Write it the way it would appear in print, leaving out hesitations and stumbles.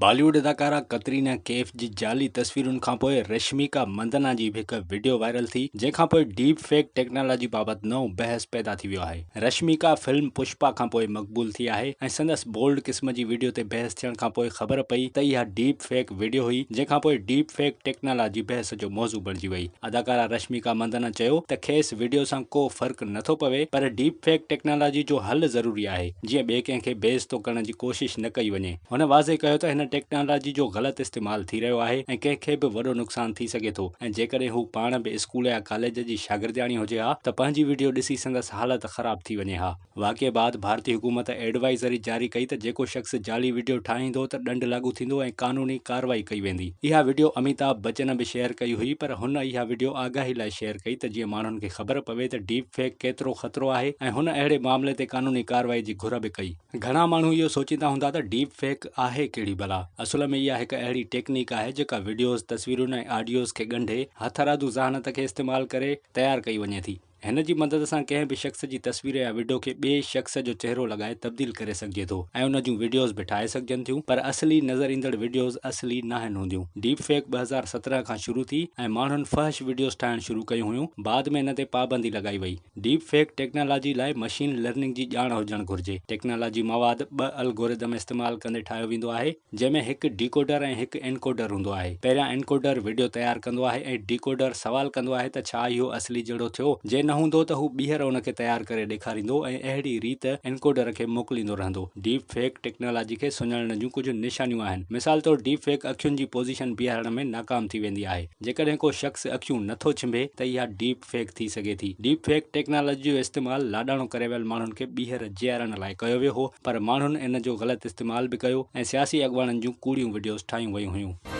बॉलीवुड अदाकारा कतरीना कैफ जी जाली तस्वीरुनि खां पोइ रश्मिका मंदना जी हिकु वीडियो वायरल थी, जंहिंखां पोइ डीप फेक टेक्नोलॉजी बाबति नओं बहस पैदा थी वियो आहे। रश्मिका फिल्म पुष्पा खां पोइ मक़बूल थी आहे ऐं संदसि बोल्ड क़िस्म जी वीडियो ते बहस थियण खां पोइ ख़बर पई त इहा डीप फेक वीडियो हुई, जंहिंखां पोइ डीप फेक टेक्नोलॉजी बहस जो मौज़ू बणिजी वई। अदाकारा रश्मिका मंदना चयो त खेसि वीडियो सां को फ़र्क़ु नथो पवे, पर डीप फेक टेक्नोलॉजी जो हल ज़रूरी आहे, जीअं ॿिए कंहिंखे बेइज़्तो करण जी कोशिश न कई वञे। हुन वाज़े कयो त हिन टेक्नोलॉजी जो ग़लत इस्तेमाल थी रहियो आहे ऐं कंहिंखे बि वॾो नुक़सान थी सघे थो, ऐं जेकॾहिं हू पाण बि स्कूल या कॉलेज जी शागिर्दियाणी हुजे हा त पंहिंजी वीडियो ॾिसी संदसि हालत ख़राब थी वञे हा। वाक़िए बाद भारतीय हुकूमत एडवाइज़री जारी कई त जेको शख़्स जाली वीडियो ठाहींदो त ॾंड लागू थींदो ऐं कानूनी कार्रवाई कई वेंदी। इहा वीडियो अमिताभ बच्चन बि शेयर कई हुई, पर हुन इहा वीडियो आगाही लाइ शेयर कई त जीअं माण्हुनि खे ख़बर पवे त डीप फेक केतिरो ख़तरो आहे, ऐं हुन अहिड़े मामले ते कानूनी कार्रवाई जी घुर बि कई। घणा माण्हू इहो सोचींदा हूंदा त डीप फेक आहे कहिड़ी भला। असुल में इहा हिकु अहिड़ी टेक्निक आहे जेका वीडियोज़, तस्वीरुनि ऐं ऑडियोज़ खे ॻंढे हथरादू ज़हानत खे इस्तेमाल करे तयारु कई वञे थी। हिन जी मदद सां कंहिं बि शख़्स जी तस्वीर या वीडियो खे ॿिए शख़्स जो चहिरो लॻाए तब्दील करे सघिजे थो ऐं उन जूं वीडियोज़ बि ठाहे सघजनि थियूं, पर असली नज़र ईंदड़ वीडियोज़ असली न आहिनि हूंदियूं। डीप फेक 2017 खां शुरू थी ऐं माण्हुनि फहश वीडियोज़ ठाहिण शुरू कयूं हुयूं। बाद में इन ते पाबंदी लॻाई वई। डीप फेक टेक्नोलॉजी लाइ मशीन लर्निंग जी ॼाण हुजणु घुरिजे। टेक्नोलॉजी मवाद 2 अलगोरिदम इस्तेमाल कंदे ठाहियो वेंदो आहे, जंहिंमें हिकु डिकोडर ऐं हिकु एनकोडर हूंदो आहे। पहिरियां एनकोडर वीडियो तयारु कंदो आहे ऐं डिकोडर सवाल कंदो आहे त छा इहो असली जहिड़ो थियो। जे न हूंदो त हू ॿीहर उन खे तयारु करे ॾेखारींदो ऐं अहिड़ी रीति एनकोडर खे मोकिलींदो रहंदो। डीप फेक टेक्नोलॉजी खे सुञाणण जूं कुझु निशानियूं आहिनि। मिसाल तौरु डीप फेक अखियुनि जी पोज़ीशन बीहारण में नाकाम थी वेंदी आहे। जेकॾहिं को शख़्स अखियूं नथो छिंभे त इहा डीप फेक थी सघे थी। डीप फेक टेक्नोलॉजी जो इस्तेमालु लाॾाणो करे वियल माण्हुनि खे ॿीहर जीआरण लाइ कयो वियो हो, पर माण्हुनि इन जो ग़लति इस्तेमाल बि कयो ऐं सियासी अॻवाननि जूं कूड़ियूं वीडियोज़ ठाहियूं वयूं हुयूं।